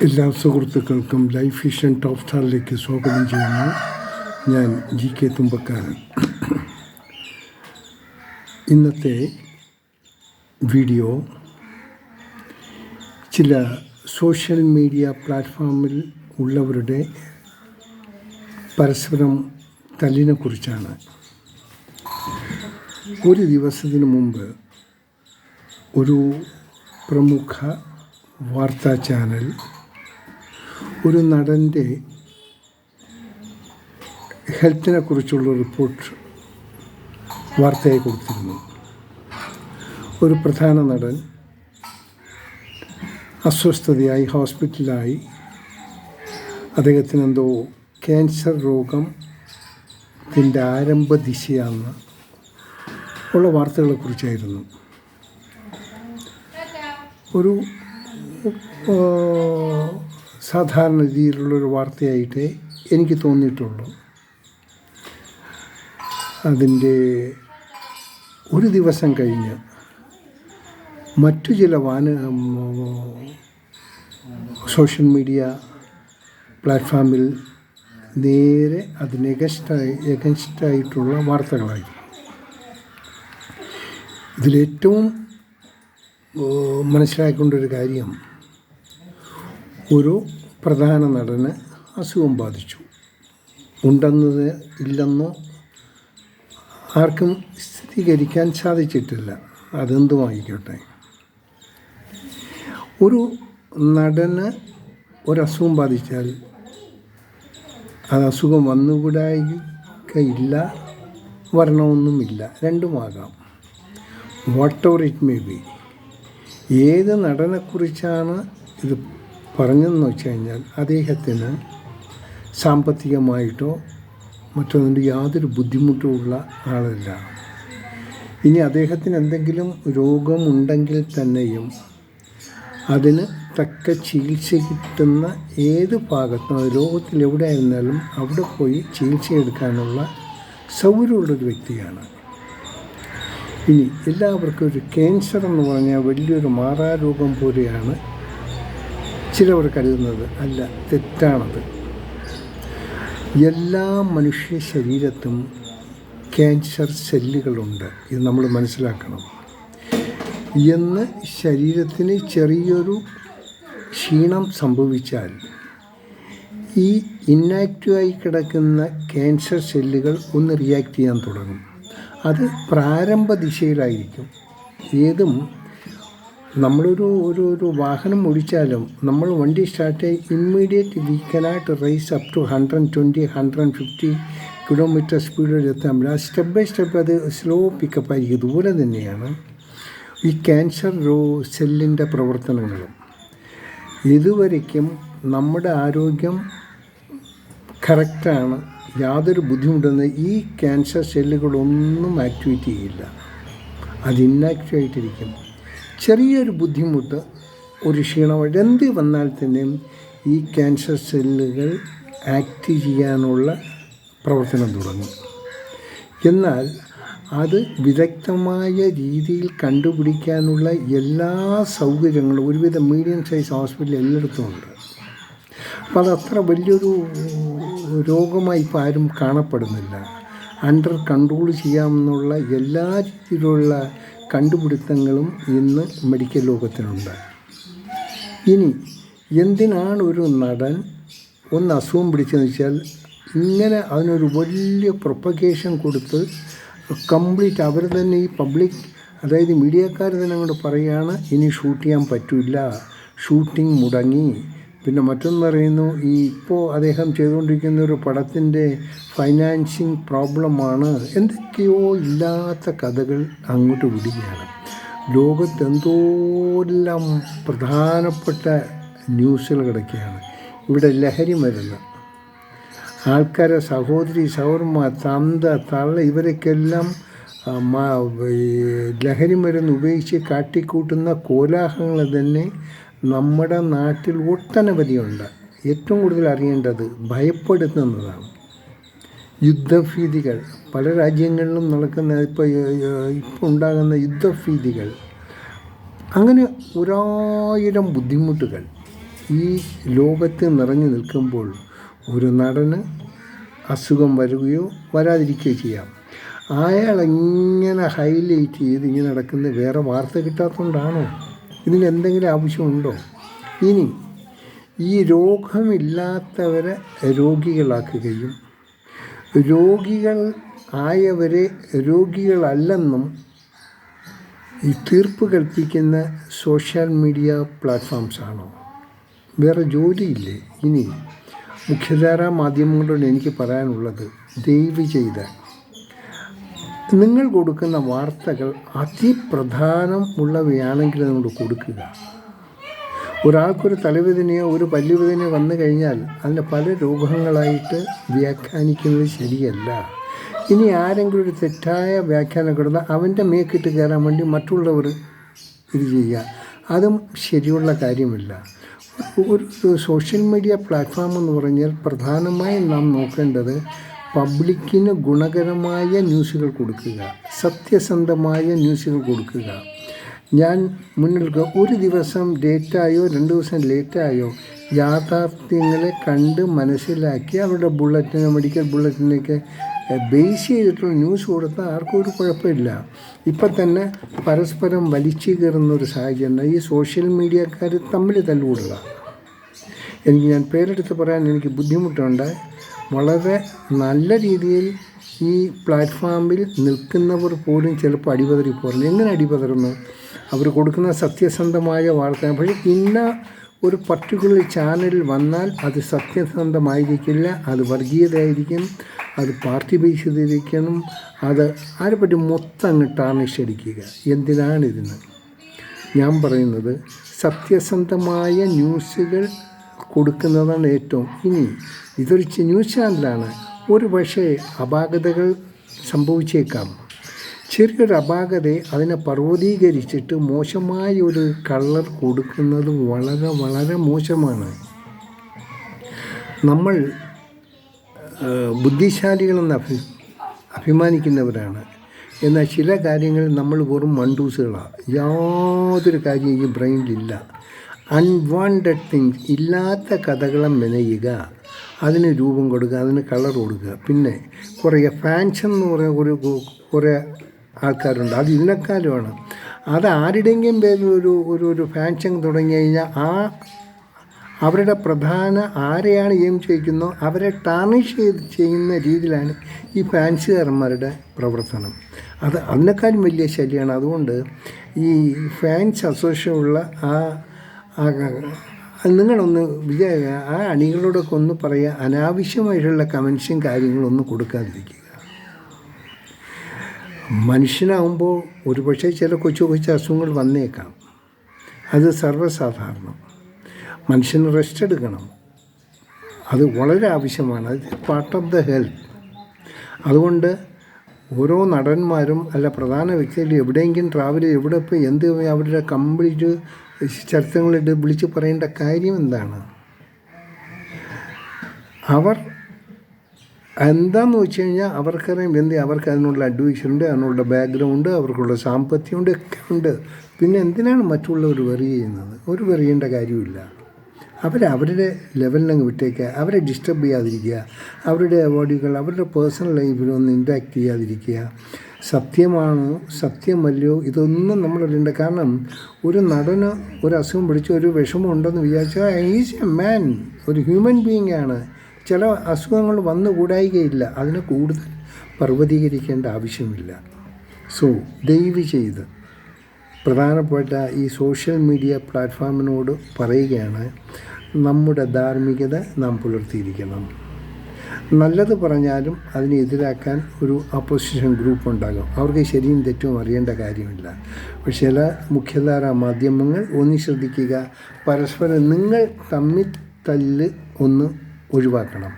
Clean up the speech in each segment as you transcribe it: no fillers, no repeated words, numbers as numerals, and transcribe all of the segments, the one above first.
എല്ലാ സുഹൃത്തുക്കൾക്കും life vision top സ്റ്റാറിലേക്ക് സ്വാഗതം ചെയ്യുന്നു. ഞാൻ GK തുമ്പക്കാരൻ. ഇന്നത്തെ വീഡിയോ ചില സോഷ്യൽ മീഡിയ പ്ലാറ്റ്ഫോമിൽ ഉള്ളവരുടെ പരസ്പരം തല്ലിനെ കുറിച്ചാണ്. ഒരു ദിവസത്തിന് മുമ്പ് ഒരു പ്രമുഖ വാർത്താ ചാനൽ ഒരു നടൻ്റെ ഹെൽത്തിനെ കുറിച്ചുള്ള റിപ്പോർട്ട് വാർത്തയായി കൊടുത്തിരുന്നു. ഒരു പ്രധാന നടൻ അസ്വസ്ഥതയായി ഹോസ്പിറ്റലിലായി, അദ്ദേഹത്തിന് എന്തോ ക്യാൻസർ രോഗത്തിൻ്റെ ആരംഭ ദിശയാണെന്ന് ഉള്ള വാർത്തകളെക്കുറിച്ചായിരുന്നു. ഒരു സാധാരണ രീതിയിലുള്ളൊരു വാർത്തയായിട്ടേ എനിക്ക് തോന്നിയിട്ടുള്ളൂ. അതിൻ്റെ ഒരു ദിവസം കഴിഞ്ഞ് മറ്റു ചില സോഷ്യൽ മീഡിയ പ്ലാറ്റ്ഫോമിൽ നേരെ അതിന് എഗൻസ്റ്റായിട്ടുള്ള വാർത്തകളായിരുന്നു. ഇതിലേറ്റവും മനസ്സിലാക്കേണ്ട ഒരു കാര്യം, ഒരു പ്രധാന നടന് അസുഖം ബാധിച്ചു. ഉണ്ടെന്നത് ഇല്ലെന്നോ ആർക്കും സ്ഥിരീകരിക്കാൻ സാധിച്ചിട്ടില്ല. അതെന്തുമായിക്കോട്ടെ, ഒരു നടന് ഒരസുഖം ബാധിച്ചാൽ അത് അസുഖം വന്നുകൂടായില്ല, വരണമെന്നുമില്ല, രണ്ടുമാകാം. Whatever it may be. ഏത് നടനെക്കുറിച്ചാണ് ഇത് പറഞ്ഞതെന്ന് വെച്ച് കഴിഞ്ഞാൽ അദ്ദേഹത്തിന് സാമ്പത്തികമായിട്ടോ മറ്റൊന്നിൻ്റെ യാതൊരു ബുദ്ധിമുട്ടും ഉള്ള ആളല്ല. ഇനി അദ്ദേഹത്തിന് എന്തെങ്കിലും രോഗമുണ്ടെങ്കിൽ തന്നെയും അതിന് തക്ക ചികിത്സ കിട്ടുന്ന ഏത് ഭാഗത്തും, ലോകത്തിൽ എവിടെ ആയിരുന്നാലും അവിടെ പോയി ചികിത്സയെടുക്കാനുള്ള സൗകര്യമുള്ളൊരു വ്യക്തിയാണ്. ഇനി എല്ലാവർക്കും ഒരു ക്യാൻസർ എന്ന് പറഞ്ഞാൽ വലിയൊരു മാറാരോഗം പോലെയാണ് ചിലവർ കരുതുന്നത്. അല്ല, തെറ്റാണത്. എല്ലാ മനുഷ്യ ശരീരത്തും ക്യാൻസർ സെല്ലുകളുണ്ട്. ഇത് നമ്മൾ മനസ്സിലാക്കണം. എന്ന് ശരീരത്തിന് ചെറിയൊരു ക്ഷീണം സംഭവിച്ചാൽ ഈ ഇന്നാക്റ്റീവായി കിടക്കുന്ന ക്യാൻസർ സെല്ലുകൾ ഒന്ന് റിയാക്ട് ചെയ്യാൻ തുടങ്ങും. അത് പ്രാരംഭ ദിശയിലായിരിക്കും. ഏതും നമ്മളൊരു വാഹനം ഓടിച്ചാലും നമ്മൾ വണ്ടി സ്റ്റാർട്ട് ചെയ്ത് immediate we cannot rise up to 120-150 kilometre സ്പീഡിൽ എത്താൻ പറ്റില്ല. സ്റ്റെപ്പ് ബൈ സ്റ്റെപ്പ് അത് സ്ലോ പിക്കപ്പ് ആയിരിക്കും. ഇതുപോലെ തന്നെയാണ് ഈ ക്യാൻസർ സെല്ലിൻ്റെ പ്രവർത്തനങ്ങളും. ഇതുവരയ്ക്കും നമ്മുടെ ആരോഗ്യം കറക്റ്റാണ്, യാതൊരു ബുദ്ധിമുട്ടൊന്നും ഈ ക്യാൻസർ സെല്ലുകളൊന്നും ആക്ടിവേറ്റ് ചെയ്യില്ല. അത് ഇന്നാക്റ്റീവായിട്ടിരിക്കും. ചെറിയൊരു ബുദ്ധിമുട്ട്, ഒരു ക്ഷീണമായിട്ട് എന്ത് വന്നാൽ തന്നെയും ഈ ക്യാൻസർ സെല്ലുകൾ ആക്ട് ചെയ്യാനുള്ള പ്രവർത്തനം തുടങ്ങും. എന്നാൽ അത് വിദഗ്ധമായ രീതിയിൽ കണ്ടുപിടിക്കാനുള്ള എല്ലാ സൗകര്യങ്ങളും ഒരുവിധം മീഡിയം സൈസ് ഹോസ്പിറ്റൽ എല്ലായിടത്തും ഉണ്ട്. അപ്പോൾ അതത്ര വലിയൊരു രോഗമായി ഇപ്പോൾ ആരും കാണപ്പെടുന്നില്ല. അണ്ടർ കൺട്രോൾ ചെയ്യാമെന്നുള്ള എല്ലാ രീതിയിലുള്ള കണ്ടുപിടുത്തങ്ങളും ഇന്ന് മെഡിക്കൽ ലോകത്തിനുണ്ട്. ഇനി എന്തിനാണ് ഒരു നടൻ ഒന്ന് അസുഖം പിടിച്ചതെന്ന് വെച്ചാൽ ഇങ്ങനെ അതിനൊരു വലിയ പ്രൊപ്പഗേഷൻ കൊടുത്ത് കംപ്ലീറ്റ് അവർ തന്നെ ഈ പബ്ലിക്, അതായത് മീഡിയക്കാർ തന്നെ അങ്ങോട്ട് പറയുകയാണ് ഇനി ഷൂട്ട് ചെയ്യാൻ പറ്റില്ല, ഷൂട്ടിംഗ് മുടങ്ങി. പിന്നെ മറ്റൊന്ന് പറയുന്നു, ഈ ഇപ്പോൾ അദ്ദേഹം ചെയ്തുകൊണ്ടിരിക്കുന്ന ഒരു പടത്തിൻ്റെ ഫൈനാൻസിങ് പ്രോബ്ലമാണ്. എന്തൊക്കെയോ ഇല്ലാത്ത കഥകൾ അങ്ങോട്ട് വിടുകയാണ്. ലോകത്ത് എന്തോല്ലാം പ്രധാനപ്പെട്ട ന്യൂസുകൾ കിടക്കുകയാണ്. ഇവിടെ ലഹരി മരുന്ന്, ആൾക്കാരെ സഹോദരി സഹോദരന്മാർ, തന്ത തള്ള ഇവരൊക്കെല്ലാം ലഹരി മരുന്ന് ഉപയോഗിച്ച് കാട്ടിക്കൂട്ടുന്ന കോലാഹലങ്ങൾ തന്നെ നമ്മുടെ നാട്ടിൽ ഒട്ടനവധിയുണ്ട്. ഏറ്റവും കൂടുതൽ അറിയേണ്ടത് ഭയപ്പെടുത്തുന്നതാണ്. യുദ്ധഭീതികൾ പല രാജ്യങ്ങളിലും നടക്കുന്ന ഇപ്പോൾ ഉണ്ടാകുന്ന യുദ്ധഭീതികൾ അങ്ങനെ ഒരായിരം ബുദ്ധിമുട്ടുകൾ ഈ ലോകത്ത് നിറഞ്ഞു നിൽക്കുമ്പോൾ ഒരു നടന് അസുഖം വരികയോ വരാതിരിക്കുകയോ ചെയ്യാം. അയാളെങ്ങനെ ഹൈലൈറ്റ് ചെയ്ത് ഇങ്ങനെ നടക്കുന്നത് വേറെ വാർത്ത കിട്ടാത്തതുകൊണ്ടാണോ? ഇതിന് എന്തെങ്കിലും ആവശ്യമുണ്ടോ? ഇനി ഈ രോഗമില്ലാത്തവരെ രോഗികളാക്കുകയും രോഗികൾ ആയവരെ രോഗികളല്ലെന്നും ഈ തീർപ്പ് കൽപ്പിക്കുന്ന സോഷ്യൽ മീഡിയ പ്ലാറ്റ്ഫോംസാണോ? വേറെ ജോലിയില്ലേ? ഇനി മുഖ്യധാരാ മാധ്യമങ്ങളോട് എനിക്ക് പറയാനുള്ളത്, ദയവ് ചെയ്ത് നിങ്ങൾ കൊടുക്കുന്ന വാർത്തകൾ അതിപ്രധാനം ഉള്ളവയാണെങ്കിൽ നിങ്ങൾ കൊടുക്കുക. ഒരാൾക്കൊരു തലവേദനയോ ഒരു പല്ലുവേദനയോ വന്നു കഴിഞ്ഞാൽ അതിന് പല രോഗങ്ങളായിട്ട് വ്യാഖ്യാനിക്കുന്നത് ശരിയല്ല. ഇനി ആരെങ്കിലും ഒരു തെറ്റായ വ്യാഖ്യാനം കൊടുത്താൽ അവൻ്റെ മേക്കിട്ട് കയറാൻ വേണ്ടി മറ്റുള്ളവർ ഇത് ചെയ്യുക, അതും ശരിയുള്ള കാര്യമില്ല. ഒരു സോഷ്യൽ മീഡിയ പ്ലാറ്റ്ഫോം എന്ന് പറഞ്ഞാൽ പ്രധാനമായും നാം നോക്കേണ്ടത് പബ്ലിക്കിന് ഗുണകരമായ ന്യൂസുകൾ കൊടുക്കുക, സത്യസന്ധമായ ന്യൂസുകൾ കൊടുക്കുക. ഞാൻ മുന്നിൽ ഒരു ദിവസം ലേറ്റായോ 2 ദിവസം ലേറ്റായോ യാഥാർത്ഥ്യങ്ങളെ കണ്ട് മനസ്സിലാക്കി അവരുടെ ബുള്ളറ്റിന് മെഡിക്കൽ ബുള്ളറ്റിനൊക്കെ ബേസ് ചെയ്തിട്ടുള്ള ന്യൂസ് കൊടുത്താൽ ആർക്കും ഒരു കുഴപ്പമില്ല. ഇപ്പം തന്നെ പരസ്പരം വലിച്ചു കയറുന്നൊരു സാഹചര്യം, ഈ സോഷ്യൽ മീഡിയക്കാർ തമ്മിൽ തല്ലുകൂടുക. ഞാൻ പേരെടുത്ത് പറയാൻ എനിക്ക് ബുദ്ധിമുട്ടുണ്ട്. വളരെ നല്ല രീതിയിൽ ഈ പ്ലാറ്റ്ഫോമിൽ നിൽക്കുന്നവർ പോലും ചിലപ്പോൾ അടിപതറി പോകുന്നു. എങ്ങനെ അടിപതറുന്നു? അവർ കൊടുക്കുന്ന സത്യസന്ധമായ വാർത്ത. പക്ഷേ ഇന്ന ഒരു പർട്ടിക്കുലർ ചാനലിൽ വന്നാൽ അത് സത്യസന്ധമായിരിക്കില്ല, അത് വർഗീയതയായിരിക്കും, അത് പാർട്ടി ബേസ് ചെയ്തിരിക്കണം, അത് ആരെപ്പറ്റി മൊത്തം അങ്ങ് ടാർണിഷടിക്കുക. എന്തിനാണിതിന്? ഞാൻ പറയുന്നത് സത്യസന്ധമായ ന്യൂസുകൾ കൊടുക്കുന്നതാണ് ഏറ്റവും. ഇനി ഇതൊരു ന്യൂസ് ചാനലാണ്, ഒരു പക്ഷേ അപാകതകൾ സംഭവിച്ചേക്കാം. ചെറിയൊരു അപാകതയെ അതിനെ പർവ്വതീകരിച്ചിട്ട് മോശമായ ഒരു കളർ കൊടുക്കുന്നത് വളരെ വളരെ മോശമാണ്. നമ്മൾ ബുദ്ധിശാലികളെന്ന് അഭിമാനിക്കുന്നവരാണ്, എന്നാൽ ചില കാര്യങ്ങളിൽ നമ്മൾ വെറും മണ്ടൂസുകളാണ്. യാതൊരു കാര്യം ഈ ബ്രെയിനിലില്ല. അൺവാണ്ടഡ് തിങ്സ്, ഇല്ലാത്ത കഥകളെ മെനയുക, അതിന് രൂപം കൊടുക്കുക, അതിന് കളർ കൊടുക്കുക. പിന്നെ കുറേ ഫാൻസ് എന്ന് പറയുന്ന കുറേ ആൾക്കാരുണ്ട്, അത് ഇതിനെക്കാളുമാണ്. അത് ആരുടെയെങ്കിലും പേരിൽ ഒരു ഫാൻഷൻ തുടങ്ങി കഴിഞ്ഞാൽ അവരുടെ പ്രധാന ആരെയാണ് ചെയ്യിക്കുന്നോ അവരെ ടാർണിഷ് ചെയ്യുന്ന രീതിയിലാണ് ഈ ഫാൻസുകാരന്മാരുടെ പ്രവർത്തനം. അതിനേക്കാളും വലിയ ശല്യമാണ്. അതുകൊണ്ട് ഈ ഫാൻസ് അസോസിയേഷനുള്ള നിങ്ങളൊന്ന് ആ അണികളോടൊക്കെ ഒന്ന് പറയുക, അനാവശ്യമായിട്ടുള്ള കമൻസും കാര്യങ്ങളൊന്നും കൊടുക്കാതിരിക്കുക. മനുഷ്യനാകുമ്പോൾ ഒരുപക്ഷെ ചില കൊച്ചു അസുഖങ്ങൾ വന്നേക്കാം, അത് സർവ്വസാധാരണം. മനുഷ്യന് റെസ്റ്റ് എടുക്കണം, അത് വളരെ ആവശ്യമാണ്, അത് പാർട്ട് ഓഫ് ദ ഹെൽത്ത്. അതുകൊണ്ട് ഓരോ നടന്മാരും അല്ല പ്രധാന വ്യക്തികൾ എവിടെയെങ്കിലും ട്രാവൽ എവിടെ ഇപ്പോൾ എന്ത് അവരുടെ കംപ്ലീറ്റ് ചരിത്രങ്ങളിട്ട് വിളിച്ച് പറയേണ്ട കാര്യം എന്താണ്? അവർ എന്താണെന്ന് വെച്ച് കഴിഞ്ഞാൽ അവർക്കറിയാം അവർക്ക് അതിനുള്ള അഡ്വൈസുണ്ട്, അതിനുള്ള ബാക്ക്ഗ്രൗണ്ട്, അവർക്കുള്ള സാമ്പത്തികമുണ്ട്, ഒക്കെ ഉണ്ട്. പിന്നെ എന്തിനാണ് മറ്റുള്ളവർ വെറി ചെയ്യുന്നത്? ഒരു വെറിയേണ്ട കാര്യമില്ല. അവരുടെ ലെവലിലങ്ങ് വിട്ടേക്കുക, അവരെ ഡിസ്റ്റർബ് ചെയ്യാതിരിക്കുക, അവരുടെ അവാർഡുകൾ അവരുടെ പേഴ്സണൽ ലൈഫിലൊന്നും ഇൻറ്റാക്ട് ചെയ്യാതിരിക്കുക. സത്യമാണോ സത്യമല്ലയോ ഇതൊന്നും നമ്മളറിയണ്ട. കാരണം ഒരു നടന് ഒരു അസുഖം പിടിച്ച് ഒരു വിഷമം ഉണ്ടെന്ന് വിചാരിച്ചാൽ ഈസ് എ മാൻ, ഒരു ഹ്യൂമൻ ബീയിങ് ആണ്. ചില അസുഖങ്ങൾ വന്നുകൂടായികയില്ല, അതിനെ കൂടുതൽ പർവ്വതീകരിക്കേണ്ട ആവശ്യമില്ല. സോ ദയവ് ചെയ്ത് പ്രധാനപ്പെട്ട ഈ സോഷ്യൽ മീഡിയ പ്ലാറ്റ്ഫോമിനോട് പറയുകയാണ്, നമ്മുടെ ധാർമ്മികത നാം പുലർത്തിയിരിക്കണം. നല്ലത് പറഞ്ഞാലും അതിനെ എതിരാക്കാൻ ഒരു അപ്പോസിഷൻ ഗ്രൂപ്പ് ഉണ്ടാകും. അവർക്ക് ശരിയും തെറ്റും അറിയേണ്ട കാര്യമില്ല. പക്ഷേ ചില മുഖ്യധാരാ മാധ്യമങ്ങൾ ഒന്ന് ശ്രദ്ധിക്കുക, പരസ്പരം നിങ്ങൾ തമ്മിൽ തല്ല് ഒന്ന് ഒഴിവാക്കണം.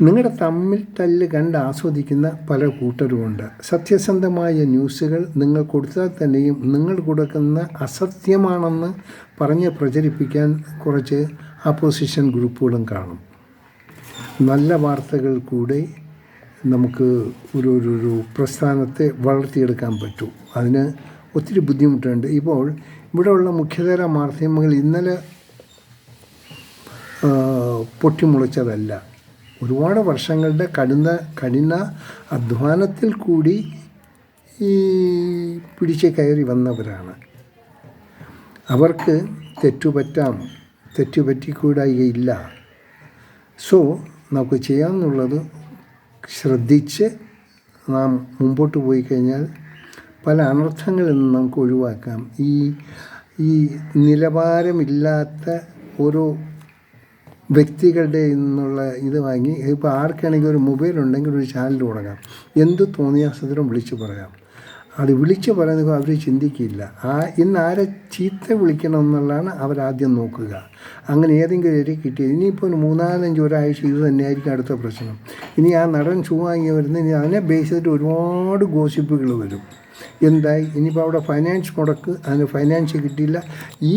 നിങ്ങളുടെ തമ്മിൽ തല്ല് കണ്ട് ആസ്വദിക്കുന്ന പല കൂട്ടരുമുണ്ട്. സത്യസന്ധമായ ന്യൂസുകൾ നിങ്ങൾ കൊടുത്താൽ തന്നെയും നിങ്ങൾ കൊടുക്കുന്ന അസത്യമാണെന്ന് പറഞ്ഞ് പ്രചരിപ്പിക്കാൻ കുറച്ച് അപ്പോസിഷൻ ഗ്രൂപ്പുകളും കാണും. നല്ല വാർത്തകൾ കൂടെ നമുക്ക് ഒരു പ്രസ്ഥാനത്തെ വളർത്തിയെടുക്കാൻ പറ്റും. അതിന് ഒത്തിരി ബുദ്ധിമുട്ടുണ്ട്. ഇപ്പോൾ ഇവിടെയുള്ള മുഖ്യധാര മാധ്യമങ്ങൾ ഇന്നലെ പൊട്ടിമുളച്ചതല്ല. ഒരുപാട് വർഷങ്ങളുടെ കഠിന അധ്വാനത്തിൽ കൂടി ഈ പിടിച്ച് കയറി വന്നവരാണ്. അവർക്ക് തെറ്റുപറ്റിക്കൂടായികയില്ല. സോ നമുക്ക് ചെയ്യാമെന്നുള്ളത് ശ്രദ്ധിച്ച് നാം മുമ്പോട്ട് പോയി കഴിഞ്ഞാൽ പല അനർത്ഥങ്ങളിൽ നിന്ന് നമുക്ക് ഒഴിവാക്കാം. ഈ നിലവാരമില്ലാത്ത ഓരോ വ്യക്തികളുടെ നിന്നുള്ള ഇത് വാങ്ങി ഇപ്പോൾ ആർക്കാണെങ്കിൽ ഒരു മൊബൈൽ ഉണ്ടെങ്കിൽ ഒരു ചാനൽ തുടങ്ങാം, എന്ത് തോന്നിയാസത്തിനും വിളിച്ചു പറയാം. അത് വിളിച്ചു പറയുന്നത് അവർ ചിന്തിക്കില്ല. ഇന്ന് ആരെ ചീത്ത വിളിക്കണം എന്നുള്ളതാണ് അവരാദ്യം നോക്കുക. അങ്ങനെ ഏതെങ്കിലും ഒരു കിട്ടിയത് ഇനിയിപ്പോൾ ഒരു 3-4 ഒരാഴ്ച ഇത് തന്നെയായിരിക്കും അടുത്ത പ്രശ്നം. ഇനി ആ നടൻ ഷൂ വാങ്ങി വരുന്ന ഇനി അതിനെ ബേസ് ചെയ്തിട്ട് ഒരുപാട് ഗോസിപ്പുകൾ വരും. എന്തായി ഇനിയിപ്പോൾ അവിടെ ഫൈനാൻസ് മുടക്ക്, അതിന് ഫൈനാൻസ് കിട്ടിയില്ല. ഈ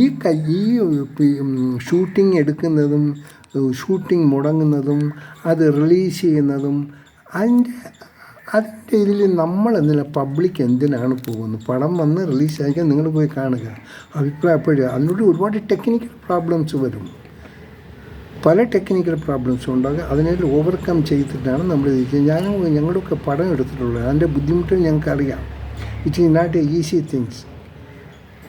ഷൂട്ടിംഗ് എടുക്കുന്നതും ഷൂട്ടിംഗ് മുടങ്ങുന്നതും അത് റിലീസ് ചെയ്യുന്നതും അതിൻ്റെ ഇതിൽ നമ്മളെന്നില്ല, പബ്ലിക് എന്തിനാണ് പോകുന്നത്? പടം വന്ന് റിലീസ് ആയിരിക്കാൻ നിങ്ങൾ പോയി കാണുക, അഭിപ്രായപ്പെടുക. അതിനോട് ഒരുപാട് ടെക്നിക്കൽ പ്രോബ്ലംസ് വരും, പല ടെക്നിക്കൽ പ്രോബ്ലംസും ഉണ്ടാകുക. അതിനെല്ലാം ഓവർകം ചെയ്തിട്ടാണ് നമ്മൾ ഞങ്ങളുടെയൊക്കെ പടം എടുത്തിട്ടുള്ളത്. അതിൻ്റെ ബുദ്ധിമുട്ട് ഞങ്ങൾക്കറിയാം. It is not a easy things.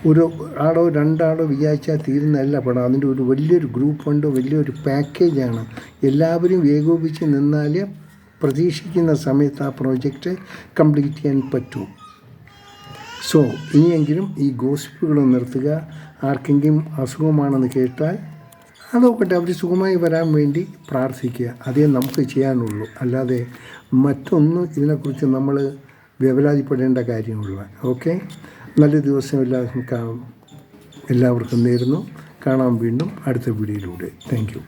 ഒരു ആളോ 2 ആളോ വിചാരിച്ചാൽ തീരുന്നതല്ല പടം. അതിൻ്റെ ഒരു വലിയൊരു ഗ്രൂപ്പുണ്ട്, വലിയൊരു പാക്കേജാണ്. എല്ലാവരും ഏകോപിച്ച് നിന്നാലേ പ്രതീക്ഷിക്കുന്ന സമയത്ത് ആ പ്രോജക്റ്റ് കംപ്ലീറ്റ് ചെയ്യാൻ പറ്റൂ. സോ ഇനിയെങ്കിലും ഈ ഗോസിപ്പുകൾ നിർത്തുക. ആർക്കെങ്കിലും അസുഖമാണെന്ന് കേട്ടാൽ അതൊക്കെ അവർ സുഖമായി വരാൻ വേണ്ടി പ്രാർത്ഥിക്കുക. അതേ നമുക്ക് ചെയ്യാനുള്ളൂ. അല്ലാതെ മറ്റൊന്നും ഇതിനെക്കുറിച്ച് നമ്മൾ വ്യവലാതിപ്പെടേണ്ട കാര്യമുള്ള. ഓക്കെ, നല്ല ദിവസം എല്ലാവർക്കും നേരുന്നു. കാണാം വീണ്ടും അടുത്ത വീഡിയോയിലൂടെ. Thank you.